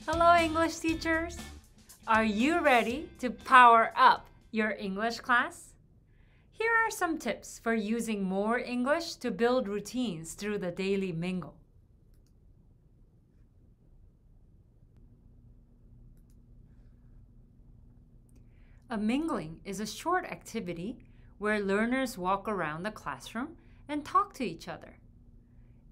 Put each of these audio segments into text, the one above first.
Hello, English teachers! Are you ready to power up your English class? Here are some tips for using more English to build routines through the daily Mingle. A mingling is a short activity where learners walk around the classroom and talk to each other.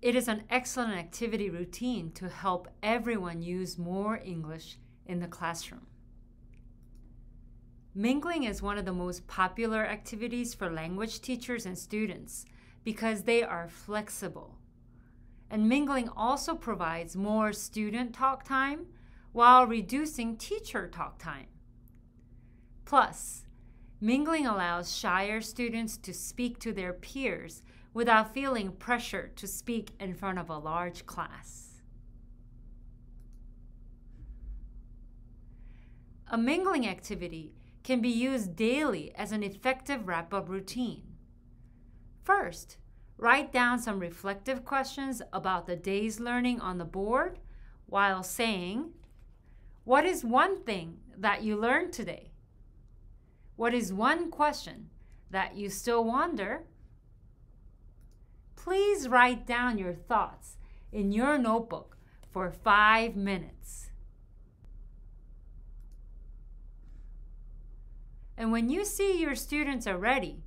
It is an excellent activity routine to help everyone use more English in the classroom. Mingling is one of the most popular activities for language teachers and students because they are flexible. And mingling also provides more student talk time while reducing teacher talk time. Plus, mingling allows shyer students to speak to their peers without feeling pressure to speak in front of a large class. A mingling activity can be used daily as an effective wrap-up routine. First, write down some reflective questions about the day's learning on the board while saying, "What is one thing that you learned today? What is one question that you still wonder?" Please write down your thoughts in your notebook for 5 minutes. And when you see your students are ready,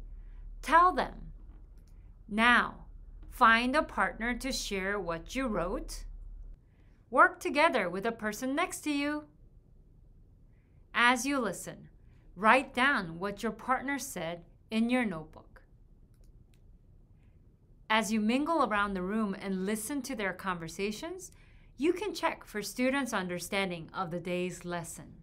tell them, "Now, find a partner to share what you wrote. Work together with a person next to you." As you listen, write down what your partner said in your notebook. As you mingle around the room and listen to their conversations, you can check for students' understanding of the day's lesson.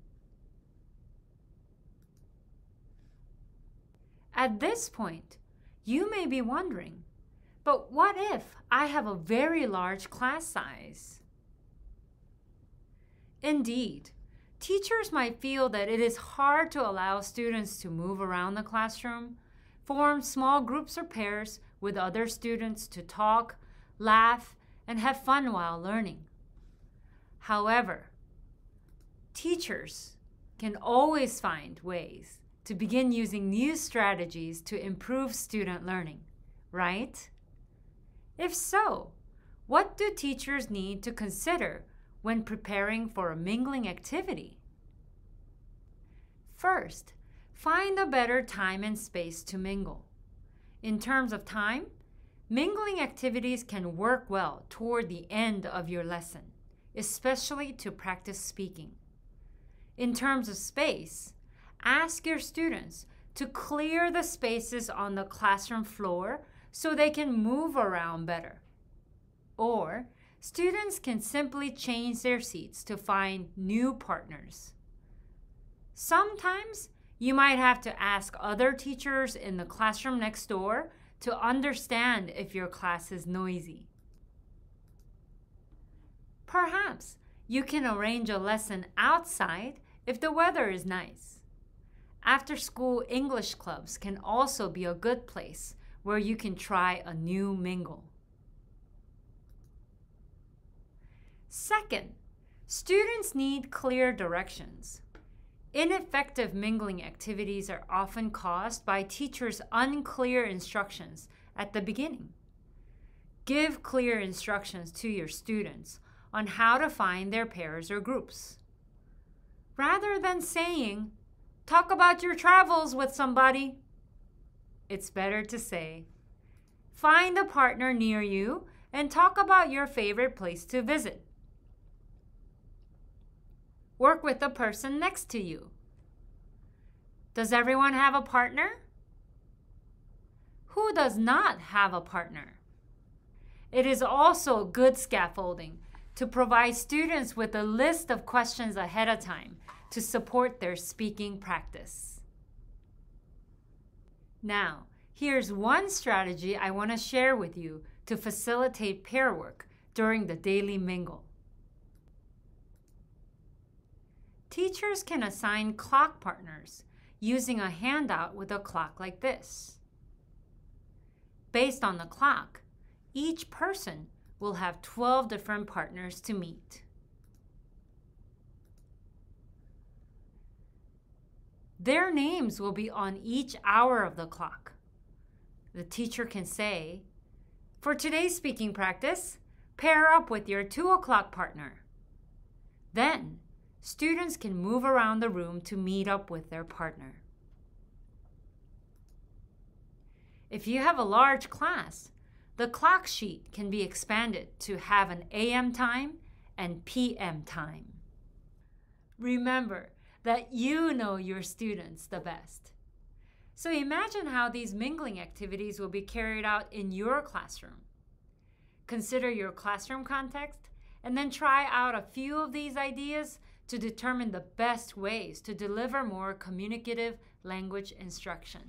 At this point, you may be wondering, but what if I have a very large class size? Indeed, teachers might feel that it is hard to allow students to move around the classroom, form small groups or pairs with other students to talk, laugh, and have fun while learning. However, teachers can always find ways to begin using new strategies to improve student learning, right? If so, what do teachers need to consider when preparing for a mingling activity? First, find a better time and space to mingle. In terms of time, mingling activities can work well toward the end of your lesson, especially to practice speaking. In terms of space, ask your students to clear the spaces on the classroom floor so they can move around better. Or, students can simply change their seats to find new partners. Sometimes, you might have to ask other teachers in the classroom next door to understand if your class is noisy. Perhaps you can arrange a lesson outside if the weather is nice. After-school English clubs can also be a good place where you can try a new mingle. Second, students need clear directions. Ineffective mingling activities are often caused by teachers' unclear instructions at the beginning. Give clear instructions to your students on how to find their pairs or groups. Rather than saying, "Talk about your travels with somebody," it's better to say, "Find a partner near you and talk about your favorite place to visit." Work with the person next to you. Does everyone have a partner? Who does not have a partner? It is also good scaffolding to provide students with a list of questions ahead of time to support their speaking practice. Now, here's one strategy I want to share with you to facilitate pair work during the daily mingle. Teachers can assign clock partners using a handout with a clock like this. Based on the clock, each person will have 12 different partners to meet. Their names will be on each hour of the clock. The teacher can say, "For today's speaking practice, pair up with your 2 o'clock partner." Then, students can move around the room to meet up with their partner. If you have a large class, the clock sheet can be expanded to have an AM time and PM time. Remember that you know your students the best. So imagine how these mingling activities will be carried out in your classroom. Consider your classroom context and then try out a few of these ideas to determine the best ways to deliver more communicative language instruction.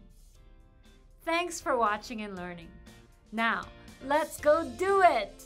Thanks for watching and learning. Now, let's go do it!